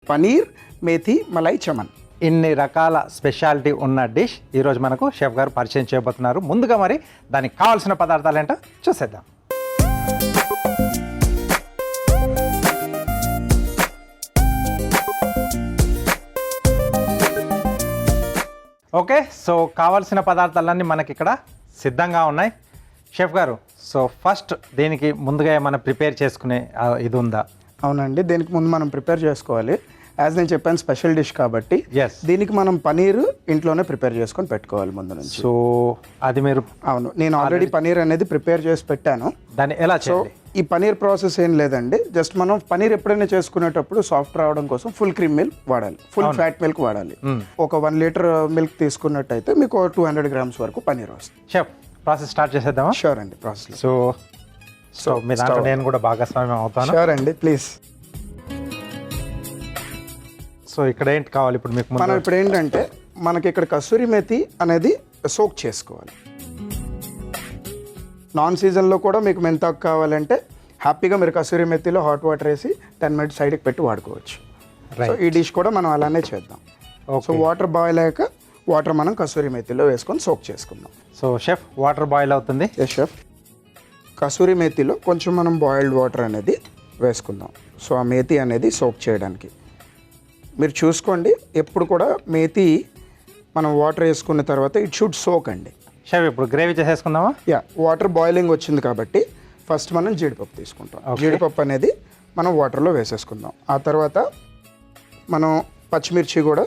పనీర్ మేథీ మలై చమన్. ఇన్ని రకాల స్పెషాలిటీ ఉన్న డిష్ ఈరోజు మనకు షెఫ్ గారు పరిచయం చేయబోతున్నారు. ముందుగా మరి దానికి కావాల్సిన పదార్థాలు ఏంటో చూసేద్దాం. ఓకే, సో కావాల్సిన పదార్థాలన్నీ మనకి ఇక్కడ సిద్ధంగా ఉన్నాయి. షెఫ్ గారు, సో ఫస్ట్ దీనికి ముందుగా ఏమైనా ప్రిపేర్ చేసుకునే ఇది ఉందా? అవునండి, దీనికి ముందు మనం ప్రిపేర్ చేసుకోవాలి. యాజ్ నేను చెప్పాను, స్పెషల్ డిష్ కాబట్టి Yes. దీనికి మనం పనీర్ ఇంట్లోనే ప్రిపేర్ చేసుకొని పెట్టుకోవాలి ముందు నుంచి. సో అది మీరు అవును, నేను ఆల్రెడీ పనీర్ అనేది ప్రిపేర్ చేసి పెట్టాను. దాన్ని ఎలా సో చేయాలి? ఈ పనీర్ ప్రాసెస్ ఏం లేదండి, జస్ట్ మనం పనీర్ ఎప్పుడైనా చేసుకునేటప్పుడు సాఫ్ట్ రావడం కోసం ఫుల్ క్రీమ్ మిల్క్ వాడాలి, ఫుల్ ఫ్యాట్ మిల్క్ వాడాలి. ఒక 1 లీటర్ మిల్క్ తీసుకున్నట్టయితే మీకు 200 గ్రామ్స్ వరకు పనీర్ వస్తుంది. షెఫ్, ప్రాసెస్ స్టార్ట్ చేసేద్దామా? షూర్ అండి, ప్రాసెస్. సో మీ దాంట్లో నేను కూడా భాగస్వామ్యం అవుతాను. షూర్ అండి, ప్లీజ్. సో ఇక్కడ ఏంటి కావాలి ఇప్పుడు మీకు? మనం ఇప్పుడు ఏంటంటే మనకి ఇక్కడ కసూరి మేథి అనేది సోక్ చేసుకోవాలి. నాన్ సీజన్లో కూడా మీకు మెంతాకు కావాలంటే హ్యాపీగా మీరు కసూరి మెత్తిలో హాట్ వాటర్ వేసి 10 మినిట్స్ సైడ్కి పెట్టి వాడుకోవచ్చు. సో ఈ డిష్ కూడా మనం అలానే చేద్దాం. సో వాటర్ బాయిల్ అయ్యాక వాటర్ మనం కసూరి మెత్తిలో వేసుకొని సోక్ చేసుకుందాం. సో షెఫ్, వాటర్ బాయిల్ అవుతుంది. Yes chef. కసూరి మేథిలో కొంచెం మనం బాయిల్డ్ వాటర్ అనేది వేసుకుందాం. సో ఆ మేథి అనేది సోక్ చేయడానికి మీరు చూసుకోండి. ఎప్పుడు కూడా మేథి మనం వాటర్ వేసుకున్న తర్వాత ఇట్ షుడ్ సోక్ అండి. షెఫ్, ఇప్పుడు గ్రేవీ చేసేసుకుందామా? యా, వాటర్ బాయిలింగ్ వచ్చింది కాబట్టి ఫస్ట్ మనం జీడిపప్పు తీసుకుంటాం. జీడిపప్పు అనేది మనం వాటర్లో వేసేసుకుందాం. ఆ తర్వాత మనం పచ్చిమిర్చి కూడా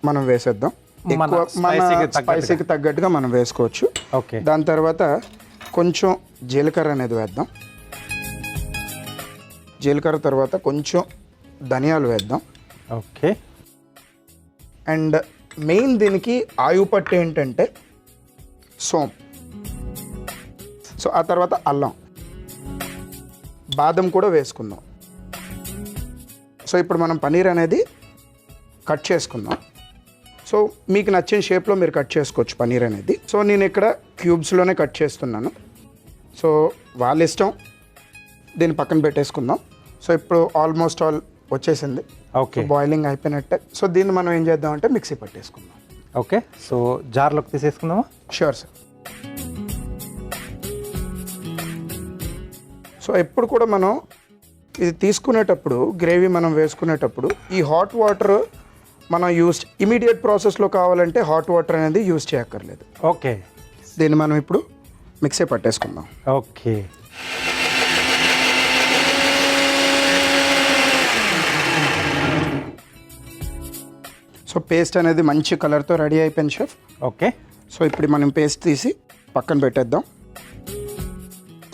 మనం వేసేద్దాం. ఎక్కువ మన స్పైసీకి తగ్గట్టుగా మనం వేసుకోవచ్చు. ఓకే. దాని తర్వాత కొంచెం జీలకర్ర అనేది వేద్దాం. జీలకర్ర తర్వాత కొంచెం ధనియాలు వేద్దాం. ఓకే. అండ్ మెయిన్ దీనికి ఆయువు పట్టు ఏంటంటే సోమ్. సో ఆ తర్వాత అల్లం, బాదం కూడా వేసుకుందాం. సో ఇప్పుడు మనం పనీర్ అనేది కట్ చేసుకుందాం. సో మీకు నచ్చిన షేప్లో మీరు కట్ చేసుకోవచ్చు పనీర్ అనేది. సో నేను ఇక్కడ క్యూబ్స్లోనే కట్ చేస్తున్నాను. సో వాళ్ళ ఇష్టం. దీన్ని పక్కన పెట్టేసుకుందాం. సో ఇప్పుడు ఆల్మోస్ట్ ఆల్ వచ్చేసింది. ఓకే, బాయిలింగ్ అయిపోయినట్టే. సో దీన్ని మనం ఏం చేద్దామంటే మిక్సీ పట్టేసుకుందాం. ఓకే. సో జార్లోకి తీసేసుకుందామా? Sure sir. సో ఎప్పుడు కూడా మనం ఇది తీసుకునేటప్పుడు, గ్రేవీ మనం వేసుకునేటప్పుడు ఈ హాట్ వాటర్ మనం ఇమీడియట్ ప్రాసెస్లో కావాలంటే హాట్ వాటర్ అనేది యూజ్ చేయక్కర్లేదు. ఓకే. దీన్ని మనం ఇప్పుడు మిక్సీ పట్టేసుకుందాం. ఓకే. సో పేస్ట్ అనేది మంచి కలర్తో రెడీ అయిపోయింది షెఫ్. ఓకే. సో ఇప్పుడు మనం పేస్ట్ తీసి పక్కన పెట్టేద్దాం.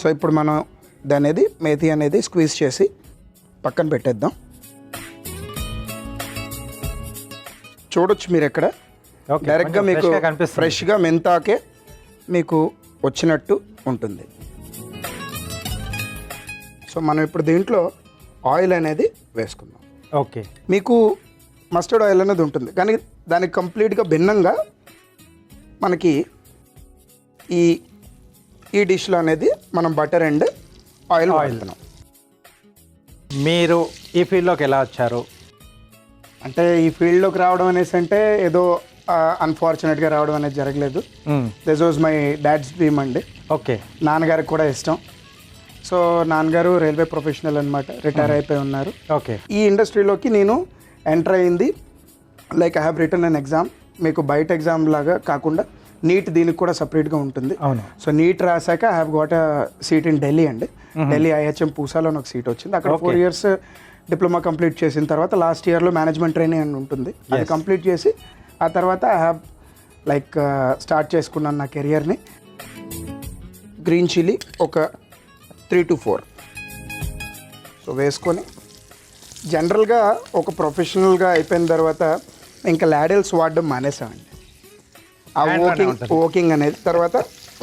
సో ఇప్పుడు మనం దానేది మేథి అనేది స్క్వీజ్ చేసి పక్కన పెట్టేద్దాం. చూడొచ్చు మీరు ఎక్కడ డైరెక్ట్గా మీకు ఫ్రెష్గా మెంతాకే మీకు వచ్చినట్టు ఉంటుంది. సో మనం ఇప్పుడు దీంట్లో ఆయిల్ అనేది వేసుకుందాం. ఓకే. మీకు మస్టర్డ్ ఆయిల్ అనేది ఉంటుంది, కానీ దానికి కంప్లీట్గా భిన్నంగా మనకి ఈ డిష్లో అనేది మనం బటర్ అండ్ ఆయిల్ వాడుతున్నాం. మీరు ఈ ఫీల్డ్లోకి ఎలా వచ్చారు? అంటే ఈ ఫీల్డ్లోకి రావడం అనేసి అంటే ఏదో అన్ఫార్చునేట్గా రావడం అనేది జరగలేదు. This was my dad's dream అండి. ఓకే. నాన్నగారికి కూడా ఇష్టం. సో నాన్నగారు రైల్వే ప్రొఫెషనల్ అనమాట, రిటైర్ అయిపోయి ఉన్నారు. ఓకే. ఈ ఇండస్ట్రీలోకి నేను ఎంటర్ అయింది like I have return an exam. మీకు బయట ఎగ్జామ్ లాగా కాకుండా నీట్ దీనికి కూడా సపరేట్గా ఉంటుంది. అవును. సో నీట్ రాశాక I have got a seat in Delhi అండి. ఢిల్లీ IHM పూసాలో నాకు సీట్ వచ్చింది. అక్కడ 4 years డిప్లొమా కంప్లీట్ చేసిన తర్వాత లాస్ట్ ఇయర్లో మేనేజ్మెంట్ ట్రైనింగ్ అని ఉంటుంది, అది కంప్లీట్ చేసి ఆ తర్వాత ఐ హ్యావ్ లైక్ స్టార్ట్ చేసుకున్నాను నా కెరియర్ని. గ్రీన్ చిల్లీ ఒక 3 to 4 సో వేసుకొని జనరల్గా ఒక ప్రొఫెషనల్గా అయిపోయిన తర్వాత ఇంకా లాడెల్స్ వాడడం మానేసామండి. ఆ వోకింగ్ అనేది తర్వాత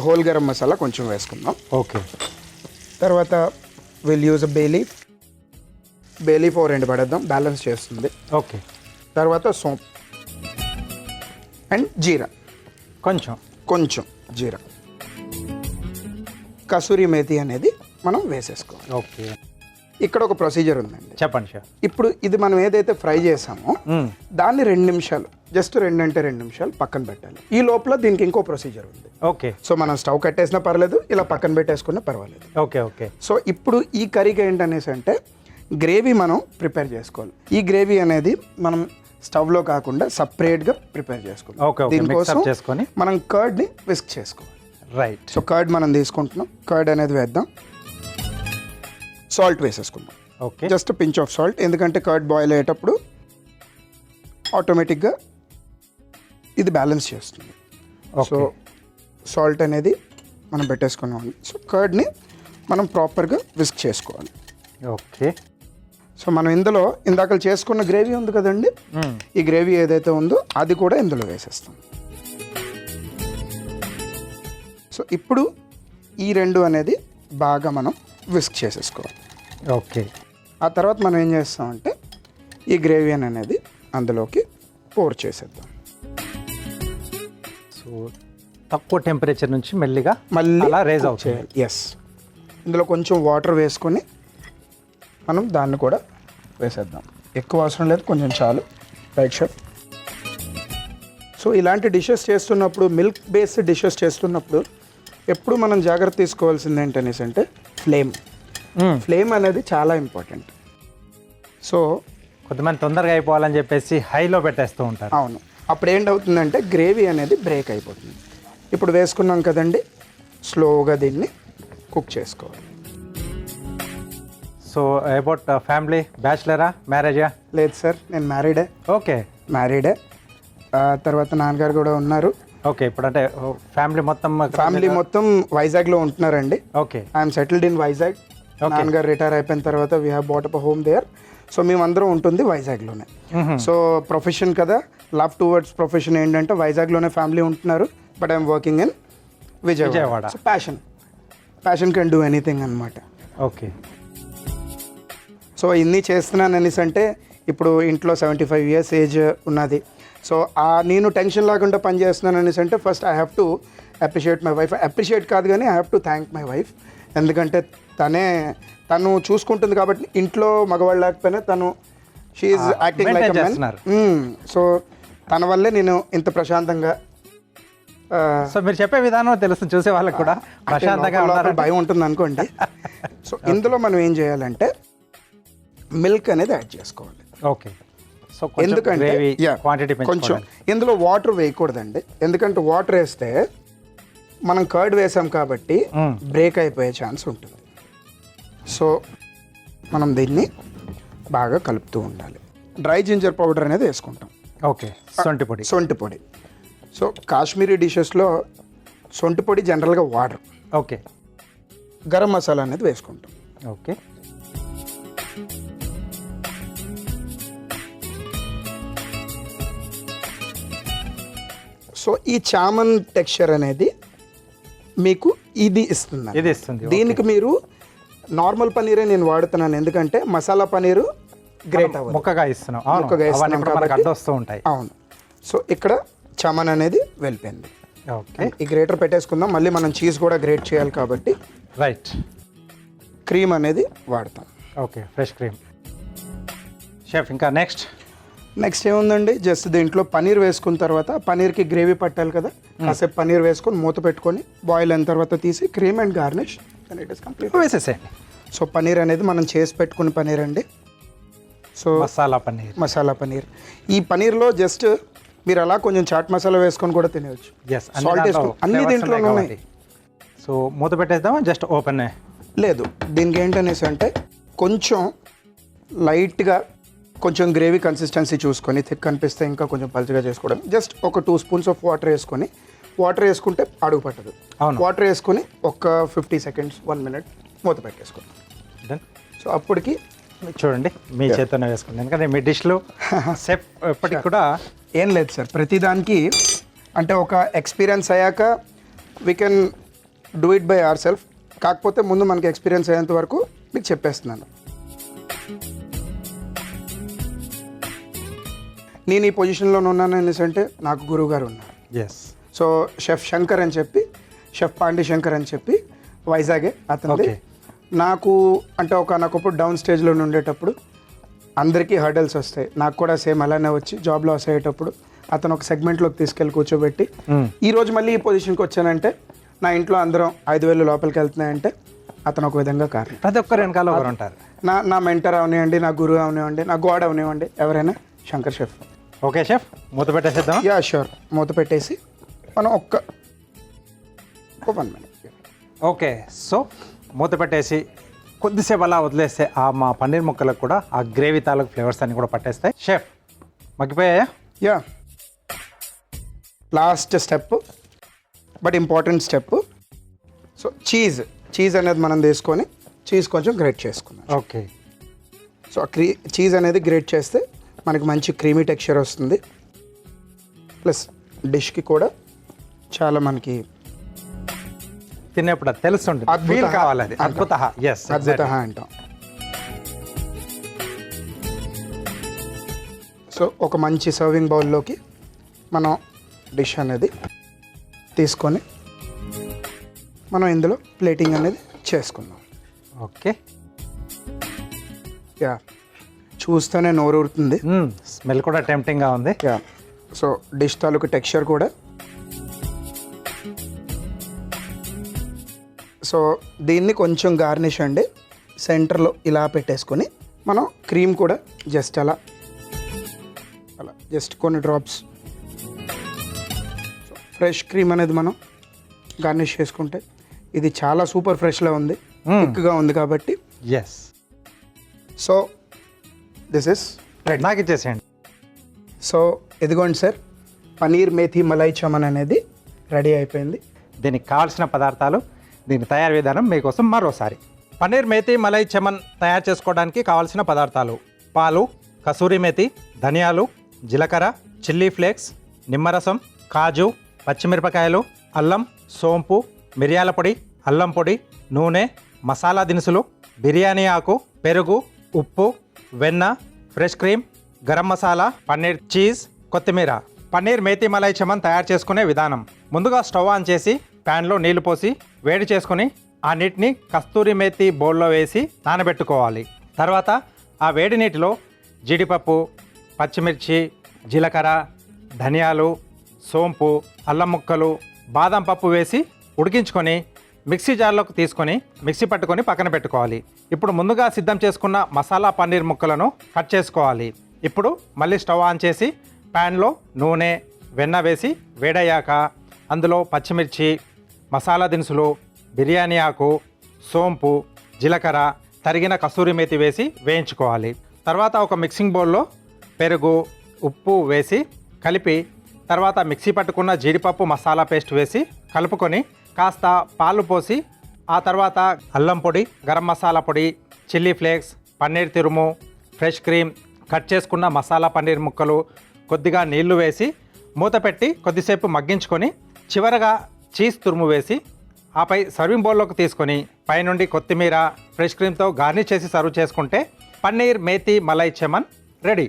హోల్ గరం మసాలా కొంచెం వేసుకుందాం. ఓకే. తర్వాత విల్ యూజ్ బే లీఫ్ 2 పడేద్దాం, బ్యాలెన్స్ చేస్తుంది. ఓకే. తర్వాత సోంపు అండ్ జీరా, కొంచెం జీరా, కసూరి మేథి అనేది మనం వేసేసుకోవాలి. ఓకే. ఇక్కడ ఒక ప్రొసీజర్ ఉందండి. చెప్పండి షెఫ్. ఇప్పుడు ఇది మనం ఏదైతే ఫ్రై చేసామో దాన్ని 2 నిమిషాలు, జస్ట్ 2 అంటే 2 నిమిషాలు పక్కన పెట్టాలి. ఈ లోపల దీనికి ఇంకో ప్రొసీజర్ ఉంది. ఓకే. సో మనం స్టవ్ కట్టేసినా పర్లేదు, ఇలా పక్కన పెట్టేసుకున్నా పర్వాలేదు. Okay okay. సో ఇప్పుడు ఈ కర్రీకి ఏంటనేసి అంటే గ్రేవీ మనం ప్రిపేర్ చేసుకోవాలి. ఈ గ్రేవీ అనేది మనం స్టవ్లో కాకుండా సపరేట్గా ప్రిపేర్ చేసుకోవాలి. Okay okay. దీనికోసం చేసుకొని మనం కర్డ్ని విస్క్ చేసుకోవాలి. రైట్. సో కర్డ్ మనం తీసుకుంటున్నాం. కర్డ్ అనేది వేద్దాం. సాల్ట్ వేసేసుకుందాం. Okay. Just pinch of salt, ఎందుకంటే కర్డ్ బాయిల్ అయ్యేటప్పుడు ఆటోమేటిక్గా ఇది బ్యాలెన్స్ చేస్తుంది. సో సాల్ట్ అనేది మనం పెట్టేసుకున్నాం. సో కర్డ్ని మనం ప్రాపర్గా విస్క్ చేసుకోవాలి. ఓకే. సో మనం ఇందులో ఇందాక చేసుకున్న గ్రేవీ ఉంది కదండి, ఈ గ్రేవీ ఏదైతే ఉందో అది కూడా ఇందులో వేసేస్తాం. సో ఇప్పుడు ఈ 2 అనేది బాగా మనం విస్క్ చేసేసుకోవాలి. ఓకే. ఆ తర్వాత మనం ఏం చేస్తామంటే ఈ గ్రేవీ అనేది అందులోకి పోర్ చేసేద్దాం. సో తక్కువ టెంపరేచర్ నుంచి మెల్లిగా మళ్ళీ అలా రైజ్ అవుతుంది. ఎస్. ఇందులో కొంచెం వాటర్ వేసుకొని మనం దాన్ని కూడా వేసేద్దాం. ఎక్కువ అవసరం లేదు, కొంచెం చాలు. Right chef. సో ఇలాంటి డిషెస్ చేస్తున్నప్పుడు, మిల్క్ బేస్డ్ డిషెస్ చేస్తున్నప్పుడు ఎప్పుడు మనం జాగ్రత్త తీసుకోవాల్సింది ఏంటనేసి అంటే ఫ్లేమ్ అనేది చాలా ఇంపార్టెంట్. సో కొంతమంది తొందరగా అయిపోవాలని చెప్పేసి హైలో పెట్టేస్తూ ఉంటారు. అవును. అప్పుడు ఏంటవుతుందంటే గ్రేవీ అనేది బ్రేక్ అయిపోతుంది. ఇప్పుడు వేసుకున్నాం కదండి, స్లోగా దీన్ని కుక్ చేసుకోవాలి. సో అబౌట్ ఫ్యామిలీ, బ్యాచులరా, మ్యారేజా? లేదు సార్, నేను మ్యారీడే. ఓకే. మ్యారీడే. తర్వాత నాన్నగారు కూడా ఉన్నారు. ఓకే. ఇప్పుడు అంటే ఫ్యామిలీ మొత్తం వైజాగ్లో ఉంటున్నారండి. Okay. I'm settled in Vizag. నాన్నగారు రిటైర్ అయిపోయిన తర్వాత we have bought up home there. So మేమందరం ఉంటుంది వైజాగ్లోనే. సో ప్రొఫెషన్ కదా, లవ్ టువర్డ్స్ ప్రొఫెషన్ ఏంటంటే వైజాగ్లోనే ఫ్యామిలీ ఉంటున్నారు. But I'm working in Vijayawada. So passion can do anything అనమాట. ఓకే. సో ఇన్ని చేస్తున్నాను అనేసి అంటే ఇప్పుడు ఇంట్లో 75 years ఏజ్ ఉన్నది. సో నేను టెన్షన్ లేకుండా పని చేస్తున్నాను అనేసి అంటే first I have to appreciate my wife. Appreciate కాదు కానీ I have to thank my wife. ఎందుకంటే తను చూసుకుంటుంది కాబట్టి ఇంట్లో మగవాళ్ళు లేకపోయినా she's acting like a man. So తన వల్లే నేను ఇంత ప్రశాంతంగా. సో మీరు చెప్పే విధానం తెలుసు చూసే వాళ్ళకి కూడా, ప్రశాంతంగా భయం ఉంటుంది అనుకోండి. సో ఇందులో మనం ఏం చేయాలంటే మిల్క్ అనేది యాడ్ చేసుకోవాలి. ఓకే. సో ఎందుకంటే క్వాంటిటీ కొంచెం ఇందులో వాటర్ వేయకూడదండి. ఎందుకంటే వాటర్ వేస్తే మనం కర్డ్ వేసాం కాబట్టి బ్రేక్ అయిపోయే ఛాన్స్ ఉంటుంది. సో మనం దీన్ని బాగా కలుపుతూ ఉండాలి. డ్రై జింజర్ పౌడర్ అనేది వేసుకుంటాం. ఓకే. సొంటి పొడి. సో కాశ్మీరీ డిషెస్లో సొంటి పొడి జనరల్గా వాడరు. ఓకే. గరం మసాలా అనేది వేసుకుంటాం. ఓకే. సో ఈ చామన్ టెక్స్చర్ అనేది మీకు ఇది ఇస్తుంది. దీనికి మీరు నార్మల్ పనీరే నేను వాడుతున్నాను, ఎందుకంటే మసాలా పనీరు గ్రేట్ అవ్వదు, ముక్కగా ఇస్తున్నాం కాబట్టి. అవును. సో ఇక్కడ చామన్ అనేది వెళ్ళిపోయింది. ఓకే. ఈ గ్రేటర్ పెట్టేసుకుందాం. మళ్ళీ మనం చీజ్ కూడా గ్రేట్ చేయాలి కాబట్టి రైట్. క్రీమ్ అనేది వాడతాం. ఓకే. Fresh cream. షెఫ్ ఇంకా నెక్స్ట్ ఏముందండి, జస్ట్ దీంట్లో పనీర్ వేసుకున్న తర్వాత పనీర్కి గ్రేవీ పట్టాలి కదా, కాసేపు పనీర్ వేసుకొని మూత పెట్టుకొని బాయిల్ అయిన తర్వాత తీసి cream and garnish and it is complete వేసేసేయండి. సో పనీర్ అనేది మనం చేసి పెట్టుకున్న పనీర్ అండి. సో మసాలా పనీర్. ఈ పనీర్లో జస్ట్ మీరు అలా కొంచెం చాట్ మసాలా వేసుకొని కూడా తినవచ్చు. సాల్ట్ వేసుకొని అన్ని దీంట్లో ఉన్నాయి. సో మూత పెట్టేద్దామా, జస్ట్ ఓపెన్? లేదు, దీనికి ఏంటనేసి అంటే కొంచెం లైట్గా కొంచెం గ్రేవీ కన్సిస్టెన్సీ చూసుకొని థిక్ కనిపిస్తే ఇంకా కొంచెం పలుచగా చేసుకోవడం. జస్ట్ ఒక 2 spoons ఆఫ్ వాటర్ వేసుకొని, వాటర్ వేసుకుంటే అడుగు పట్టదు. వాటర్ వేసుకొని ఒక 50 seconds 1 minute మూత పెట్టేసుకోండి. సో అప్పటికి చూడండి మీ చేతనే వేసుకోండి, ఎందుకంటే మీ డిష్లో సెఫ్ ఎప్పటికి కూడా ఏం లేదు సార్. ప్రతిదానికి అంటే ఒక ఎక్స్పీరియన్స్ అయ్యాక we can do it by our self. కాకపోతే ముందు మనకి ఎక్స్పీరియన్స్ అయ్యేంత వరకు మీకు చెప్పేస్తున్నాను. నేను ఈ పొజిషన్లో ఉన్నాను అనేసి అంటే నాకు గురువు గారు ఉన్నారు. సో షెఫ్ శంకర్ అని చెప్పి, షెఫ్ పాండి శంకర్ అని చెప్పి వైజాగే అతనిది. నాకు అంటే ఒకనొకప్పుడు డౌన్ స్టేజ్లో ఉండేటప్పుడు అందరికీ హర్డల్స్ వస్తాయి, నాకు కూడా సేమ్ అలానే వచ్చి జాబ్ లాస్ అయ్యేటప్పుడు అతను ఒక సెగ్మెంట్లోకి తీసుకెళ్ళి కూర్చోబెట్టి ఈ రోజు మళ్ళీ ఈ పొజిషన్కి వచ్చానంటే నా ఇంట్లో అందరం 5,000 లోపలికి వెళ్తున్నాయంటే అతను ఒక విధంగా కారణం. ప్రతి ఒక్కరు వెనకాల ఒకరు ఉంటారు. నా మెంటర్ అవనివ్వండి, నా గురువు అవనివ్వండి, నా గాడ్ అవనివ్వండి, ఎవరైనా శంకర్ షెఫ్. ఓకే షెఫ్, మూత పెట్టేసేద్దాం. Yeah sure. మూత పెట్టేసి మనం ఒక్క 1 minute. ఓకే, సో మూత పెట్టేసి కొద్దిసేపు అలా వదిలేస్తే ఆ మా పన్నీర్ ముక్కలకు కూడా ఆ గ్రేవీ తాలూకు ఫ్లేవర్స్ అన్ని కూడా పట్టేస్తాయి. షెఫ్ మగ్గిపోయాయా? Yeah, last step but important step. So cheese అనేది మనం తీసుకొని చీజ్ కొంచెం గ్రేట్ చేసుకున్నాం. ఓకే, సో చీజ్ అనేది గ్రేట్ చేస్తే మనకి మంచి క్రీమీ టెక్స్చర్ వస్తుంది, ప్లస్ డిష్కి కూడా చాలా మనకి తినేప్పుడు అది తెలుస్తుంది, ఫీల్ కావాలి. అది అద్భుత. ఎస్, అద్భుత అంటాం. సో ఒక మంచి సర్వింగ్ బౌల్లోకి మనం డిష్ అనేది తీసుకొని మనం ఇందులో ప్లేటింగ్ అనేది చేసుకుందాం. ఓకే, యా, చూస్తేనే నోరూరుతుంది. స్మెల్ కూడా టెంప్టింగ్గా ఉంది. యా, సో డిష్ తాలూకు టెక్స్చర్ కూడా. సో దీన్ని కొంచెం గార్నిష్ అండి సెంటర్లో ఇలా పెట్టేసుకొని మనం క్రీమ్ కూడా జస్ట్ అలా జస్ట్ కొన్ని డ్రాప్స్ ఫ్రెష్ క్రీమ్ అనేది మనం గార్నిష్ చేసుకుంటే ఇది చాలా సూపర్ ఫ్రెష్లో ఉంది, థిక్గా ఉంది కాబట్టి. Yes, so this is ready. నాకు ఇచ్చేసేయండి. సో ఇదిగోండి సార్, పనీర్ మేథీ మలై చమన్ అనేది రెడీ అయిపోయింది. దీనికి కావాల్సిన పదార్థాలు, దీని తయారీ విధానం మీకోసం మరోసారి. పన్నీర్ మేతి మలై చమన్ తయారు చేసుకోవడానికి కావాల్సిన పదార్థాలు: పాలు, కసూరి మేతి, ధనియాలు, జీలకర్ర, చిల్లీ ఫ్లేక్స్, నిమ్మరసం, కాజు, పచ్చిమిరపకాయలు, అల్లం, సోంపు, మిరియాల పొడి, అల్లం పొడి, నూనె, మసాలా దినుసులు, బిర్యానీ ఆకు, పెరుగు, ఉప్పు, వెన్న, fresh cream, garam masala, paneer cheese, కొత్తిమీర. పన్నీర్ మేతి మలై చమన్ తయారు చేసుకునే విధానం: ముందుగా స్టవ్ ఆన్ చేసి ప్యాన్లో నీళ్లు పోసి వేడి చేసుకుని ఆ నీటిని కస్తూరి మేతి బౌల్లో వేసి నానబెట్టుకోవాలి. తర్వాత ఆ వేడి నీటిలో జీడిపప్పు, పచ్చిమిర్చి, జీలకర్ర, ధనియాలు, సోంపు, అల్లం ముక్కలు, బాదం పప్పు వేసి ఉడికించుకొని మిక్సీ జార్లోకి తీసుకొని మిక్సీ పట్టుకొని పక్కన పెట్టుకోవాలి. ఇప్పుడు ముందుగా సిద్ధం చేసుకున్న మసాలా పన్నీర్ ముక్కలను కట్ చేసుకోవాలి. ఇప్పుడు మళ్ళీ స్టవ్ ఆన్ చేసి ప్యాన్లో నూనె, వెన్న వేసి వేడయ్యాక అందులో పచ్చిమిర్చి, మసాలా దినుసులు, బిర్యానీ ఆకు, సోంపు, జీలకర్ర, తరిగిన కసూరి మేతి వేసి వేయించుకోవాలి. తర్వాత ఒక మిక్సింగ్ బౌల్లో పెరుగు, ఉప్పు వేసి కలిపి తర్వాత మిక్సీ పట్టుకున్న జీడిపప్పు మసాలా పేస్ట్ వేసి కలుపుకొని కాస్త పాలు పోసి ఆ తర్వాత అల్లం పొడి, గరం మసాలా పొడి, చిల్లీ ఫ్లేక్స్, పన్నీర్ తురుము, ఫ్రెష్ క్రీమ్, కట్ చేసుకున్న మసాలా పన్నీర్ ముక్కలు, కొద్దిగా నీళ్లు వేసి మూత పెట్టి కొద్దిసేపు మగ్గించుకొని చివరగా చీజ్ తురుము వేసి ఆపై సర్వింగ్ బౌల్లోకి తీసుకొని పైనుండి కొత్తిమీర, ఫ్రెష్ క్రీమ్తో గార్నిష్ చేసి సర్వ్ చేసుకుంటే పన్నీర్ మేతి మలై చమన్ రెడీ.